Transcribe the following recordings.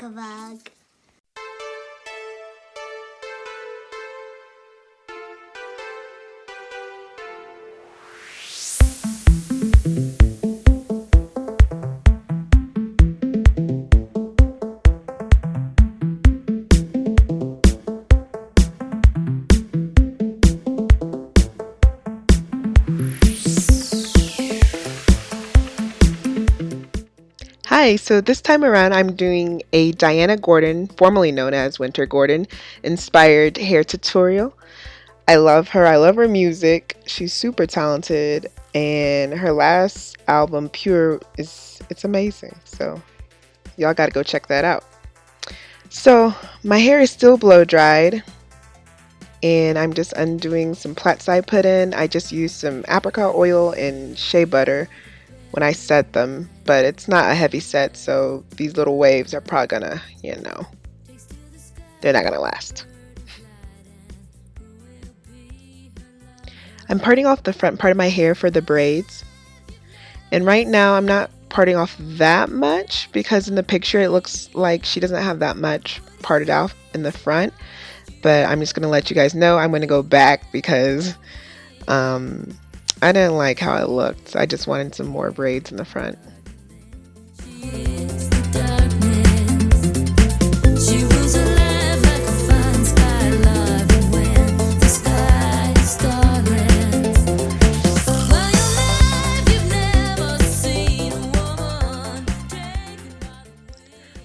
vlog. Hi, so this time around I'm doing a Diana Gordon, formerly known as Winter Gordon, inspired hair tutorial. I love her. I love her music. She's super talented, and her last album, Pure, it's amazing. So y'all got to go check that out. So my hair is still blow dried, and I'm just undoing some plaits I put in. I just used some apricot oil and shea butter when I set them, but it's not a heavy set, so these little waves are probably gonna, they're not gonna last. I'm parting off the front part of my hair for the braids, and right now I'm not parting off that much because in the picture it looks like she doesn't have that much parted off in the front, but I'm just gonna let you guys know I'm gonna go back because I didn't like how it looked. I just wanted some more braids in the front.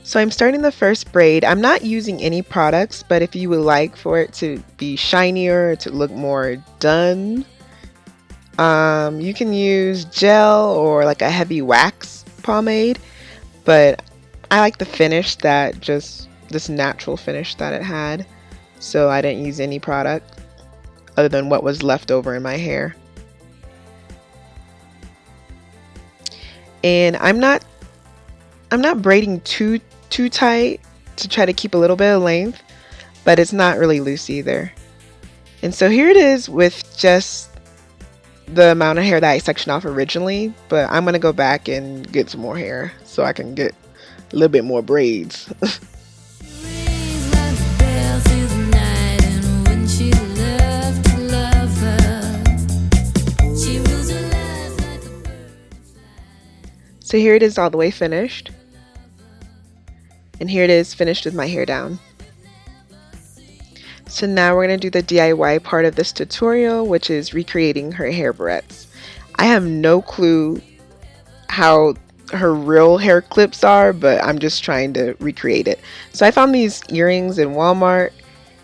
So I'm starting the first braid. I'm not using any products, but if you would like for it to be shinier, to look more done, you can use gel or like a heavy wax pomade, but I like the finish that just this natural finish that it had, so I didn't use any product other than what was left over in my hair. And I'm not braiding too tight to try to keep a little bit of length, but it's not really loose either. And so here it is with just the amount of hair that I sectioned off originally, but I'm gonna go back and get some more hair so I can get a little bit more braids. So here it is all the way finished, and here it is finished with my hair down. So now we're going to do the DIY part of this tutorial, which is recreating her hair barrettes. I have no clue how her real hair clips are, but I'm just trying to recreate it. So I found these earrings in Walmart,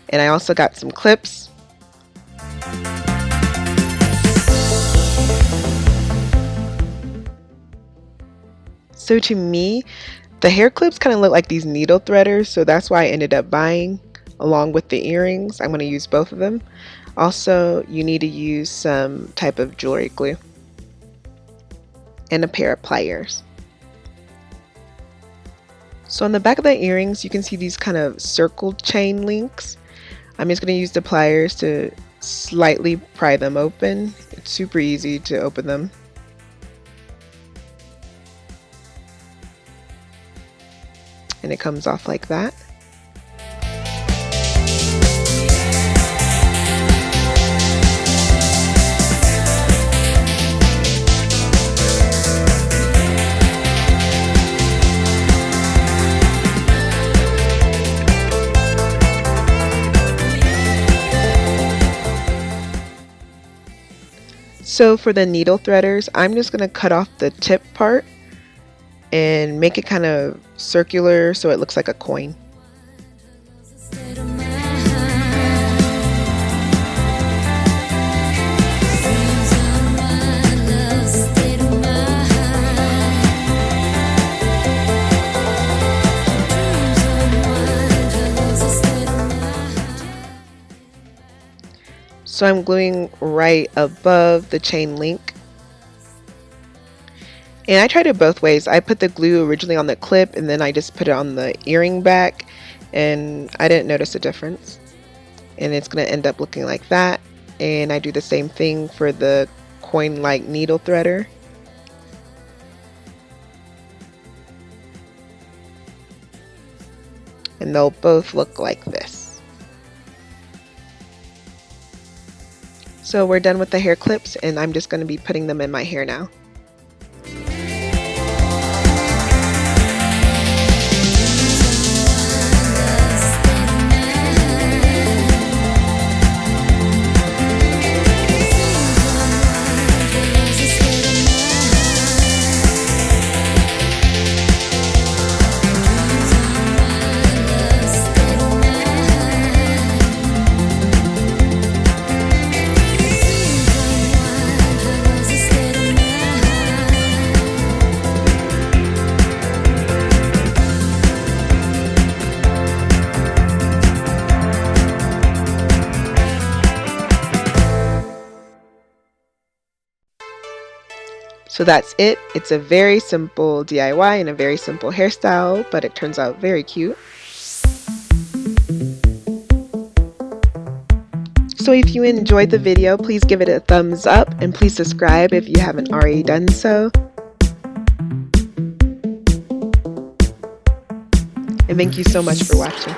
and I also got some clips. So to me, the hair clips kind of look like these needle threaders, so that's why I ended up buying along with the earrings. I'm going to use both of them. Also, you need to use some type of jewelry glue and a pair of pliers. So on the back of the earrings, you can see these kind of circle chain links. I'm just going to use the pliers to slightly pry them open. It's super easy to open them. And it comes off like that. So for the needle threaders, I'm just going to cut off the tip part and make it kind of circular so it looks like a coin. So I'm gluing right above the chain link. And I tried it both ways. I put the glue originally on the clip and then I just put it on the earring back, and I didn't notice a difference. And it's going to end up looking like that. And I do the same thing for the coin-like needle threader. and they'll both look like this. So we're done with the hair clips, and I'm just going to be putting them in my hair now. So that's it. It's a very simple DIY and a very simple hairstyle, but it turns out very cute. So if you enjoyed the video, please give it a thumbs up and please subscribe if you haven't already done so. And thank you so much for watching.